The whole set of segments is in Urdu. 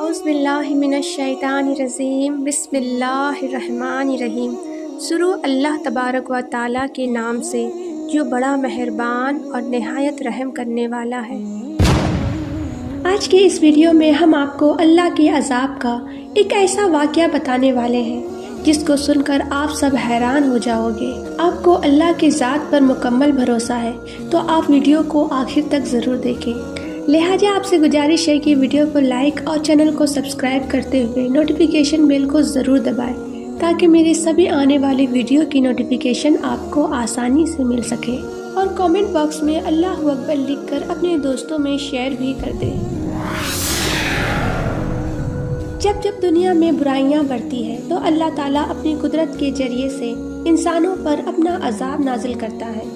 اعوذ باللہ من الشیطان الرجیم بسم اللہ الرحمن الرحیم۔ شروع اللہ تبارک و تعالیٰ کے نام سے جو بڑا مہربان اور نہایت رحم کرنے والا ہے۔ آج کے اس ویڈیو میں ہم آپ کو اللہ کے عذاب کا ایک ایسا واقعہ بتانے والے ہیں جس کو سن کر آپ سب حیران ہو جاؤ گے۔ آپ کو اللہ کی ذات پر مکمل بھروسہ ہے تو آپ ویڈیو کو آخر تک ضرور دیکھیں۔ لہٰذا آپ سے گزارش ہے کہ ویڈیو کو لائک اور چینل کو سبسکرائب کرتے ہوئے نوٹیفیکیشن بیل کو ضرور دبائیں تاکہ میری سبھی آنے والی ویڈیو کی نوٹیفیکیشن آپ کو آسانی سے مل سکے، اور کامنٹ باکس میں اللہ اکبر لکھ کر اپنے دوستوں میں شیئر بھی کر دیں۔ جب جب دنیا میں برائیاں بڑھتی ہے تو اللہ تعالیٰ اپنی قدرت کے ذریعے سے انسانوں پر اپنا عذاب نازل کرتا ہے۔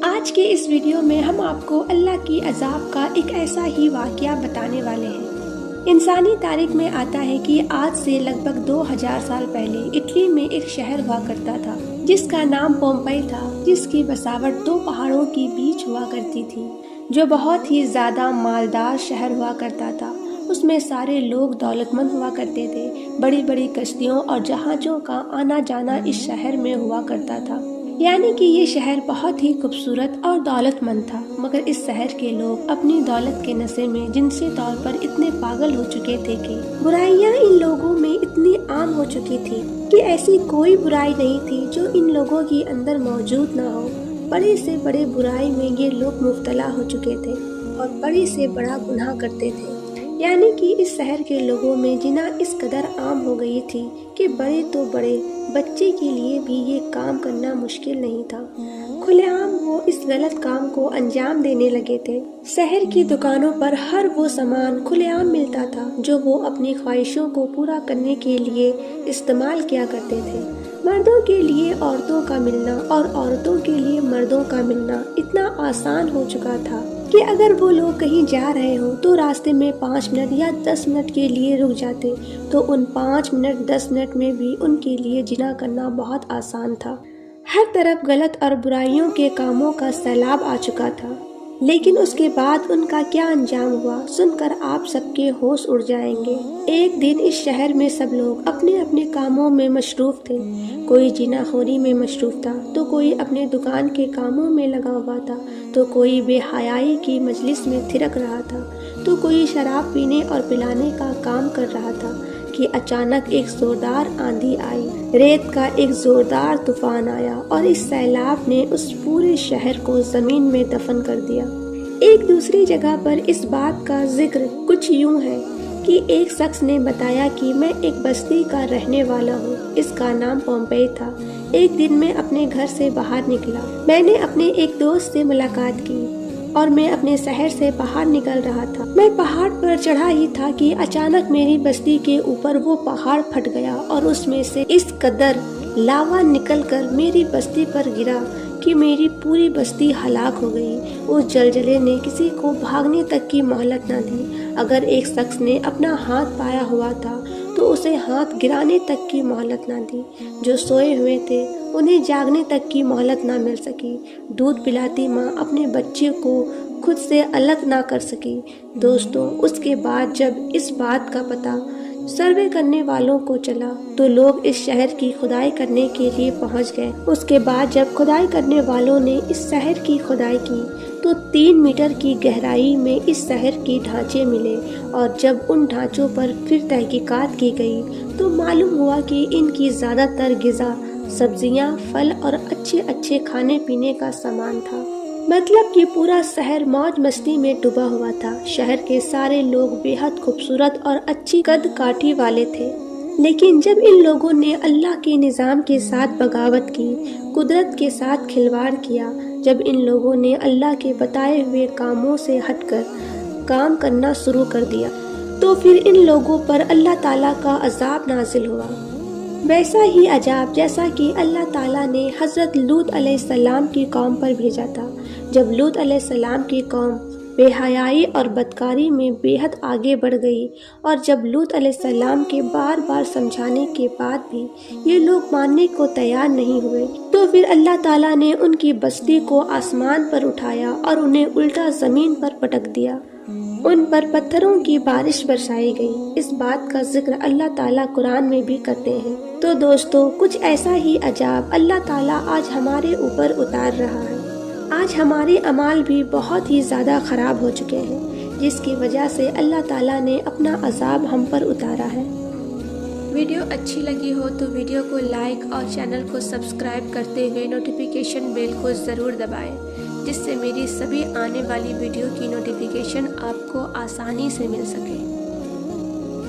آج کے اس ویڈیو میں ہم آپ کو اللہ کی عذاب کا ایک ایسا ہی واقعہ بتانے والے ہیں۔ انسانی تاریخ میں آتا ہے کہ آج سے لگ بھگ 2000 سال پہلے اٹلی میں ایک شہر ہوا کرتا تھا جس کا نام پومپئی تھا، جس کی بساوٹ 2 پہاڑوں کے بیچ ہوا کرتی تھی، جو بہت ہی زیادہ مالدار شہر ہوا کرتا تھا۔ اس میں سارے لوگ دولت مند ہوا کرتے تھے۔ بڑی بڑی کشتیوں اور جہازوں کا آنا جانا اس شہر میں ہوا کرتا تھا، یعنی کہ یہ شہر بہت ہی خوبصورت اور دولت مند تھا۔ مگر اس شہر کے لوگ اپنی دولت کے نشے میں جنسی طور پر اتنے پاگل ہو چکے تھے کہ برائیاں ان لوگوں میں اتنی عام ہو چکی تھی کہ ایسی کوئی برائی نہیں تھی جو ان لوگوں کے اندر موجود نہ ہو۔ بڑے سے بڑے برائی میں یہ لوگ مبتلا ہو چکے تھے اور بڑے سے بڑا گناہ کرتے تھے، یعنی کہ اس شہر کے لوگوں میں زنا اس قدر عام ہو گئی تھی کہ بڑے تو بڑے بچے کے لیے بھی یہ کام کرنا مشکل نہیں تھا۔ کھلے عام وہ اس غلط کام کو انجام دینے لگے تھے۔ شہر کی دکانوں پر ہر وہ سامان کھلے عام ملتا تھا جو وہ اپنی خواہشوں کو پورا کرنے کے لیے استعمال کیا کرتے تھے۔ مردوں کے لیے عورتوں کا ملنا اور عورتوں کے لیے مردوں کا ملنا اتنا آسان ہو چکا تھا کہ اگر وہ لوگ کہیں جا رہے ہوں تو راستے میں 5 منٹ یا 10 منٹ کے لیے رک جاتے تو ان 5 منٹ 10 منٹ میں بھی ان کے لیے زنا کرنا بہت آسان تھا۔ ہر طرف غلط اور برائیوں کے کاموں کا سیلاب آ چکا تھا، لیکن اس کے بعد ان کا کیا انجام ہوا سن کر آپ سب کے ہوش اڑ جائیں گے۔ ایک دن اس شہر میں سب لوگ اپنے اپنے کاموں میں مصروف تھے۔ کوئی زنا خوری میں مصروف تھا تو کوئی اپنے دکان کے کاموں میں لگا ہوا تھا تو کوئی بے حیائی کی مجلس میں تھرک رہا تھا تو کوئی شراب پینے اور پلانے کا کام کر رہا تھا کہ اچانک ایک زوردار آندھی آئی، ریت کا ایک زوردار طوفان آیا اور اس سیلاب نے اس پورے شہر کو زمین میں دفن کر دیا۔ ایک دوسری جگہ پر اس بات کا ذکر کچھ یوں ہے کہ ایک شخص نے بتایا کہ میں ایک بستی کا رہنے والا ہوں، اس کا نام پومپئی تھا۔ ایک دن میں اپنے گھر سے باہر نکلا، میں نے اپنے ایک دوست سے ملاقات کی اور میں اپنے شہر سے باہر نکل رہا تھا۔ میں پہاڑ پر چڑھا ہی تھا کہ اچانک میری بستی کے اوپر وہ پہاڑ پھٹ گیا اور اس میں سے اس قدر لاوا نکل کر میری بستی پر گرا کہ میری پوری بستی ہلاک ہو گئی۔ اس زلزلے نے کسی کو بھاگنے تک کی مہلت نہ دی۔ اگر ایک شخص نے اپنا ہاتھ پایا ہوا تھا تو اسے ہاتھ گرانے تک کی مہلت نہ دی۔ جو سوئے ہوئے تھے انہیں جاگنے تک کی مہلت نہ مل سکی۔ دودھ پلاتی ماں اپنے بچے کو خود سے الگ نہ کر سکی۔ دوستوں، اس کے بعد جب اس بات کا پتہ سروے کرنے والوں کو چلا تو لوگ اس شہر کی کھدائی کرنے کے لیے پہنچ گئے۔ اس کے بعد جب کھدائی کرنے والوں نے اس شہر کی کھدائی کی تو 3 میٹر کی گہرائی میں اس شہر کے ڈھانچے ملے، اور جب ان ڈھانچوں پر پھر تحقیقات کی گئی تو معلوم ہوا کہ ان کی زیادہ تر غذا سبزیاں، پھل اور اچھے کھانے پینے کا سامان تھا۔ مطلب کہ پورا شہر موج مستی میں ڈوبا ہوا تھا۔ شہر کے سارے لوگ بے حد خوبصورت اور اچھی قد کاٹھی والے تھے، لیکن جب ان لوگوں نے اللہ کے نظام کے ساتھ بغاوت کی، قدرت کے ساتھ کھلواڑ کیا، جب ان لوگوں نے اللہ کے بتائے ہوئے کاموں سے ہٹ کر کام کرنا شروع کر دیا تو پھر ان لوگوں پر اللہ تعالیٰ کا عذاب نازل ہوا، ویسا ہی عذاب جیسا کہ اللہ تعالیٰ نے حضرت لوط علیہ السلام کی قوم پر بھیجا تھا۔ جب لوط علیہ السلام کی قوم بے حیائی اور بدکاری میں بے حد آگے بڑھ گئی، اور جب لوط علیہ السلام کے بار بار سمجھانے کے بعد بھی یہ لوگ ماننے کو تیار نہیں ہوئے، تو پھر اللہ تعالیٰ نے ان کی بستی کو آسمان پر اٹھایا اور انہیں الٹا زمین پر پٹک دیا، ان پر پتھروں کی بارش برسائی گئی۔ اس بات کا ذکر اللہ تعالیٰ قرآن میں بھی کرتے ہیں۔ تو دوستو، کچھ ایسا ہی عجاب اللہ تعالیٰ آج ہمارے اوپر اتار رہا ہے۔ آج ہمارے اعمال بھی بہت ہی زیادہ خراب ہو چکے ہیں، جس کی وجہ سے اللہ تعالیٰ نے اپنا عذاب ہم پر اتارا ہے۔ ویڈیو اچھی لگی ہو تو ویڈیو کو لائک اور چینل کو سبسکرائب کرتے ہوئے نوٹیفیکیشن بیل کو ضرور دبائیں، جس سے میری سبھی آنے والی ویڈیو کی نوٹیفیکیشن آپ کو آسانی سے مل سکے۔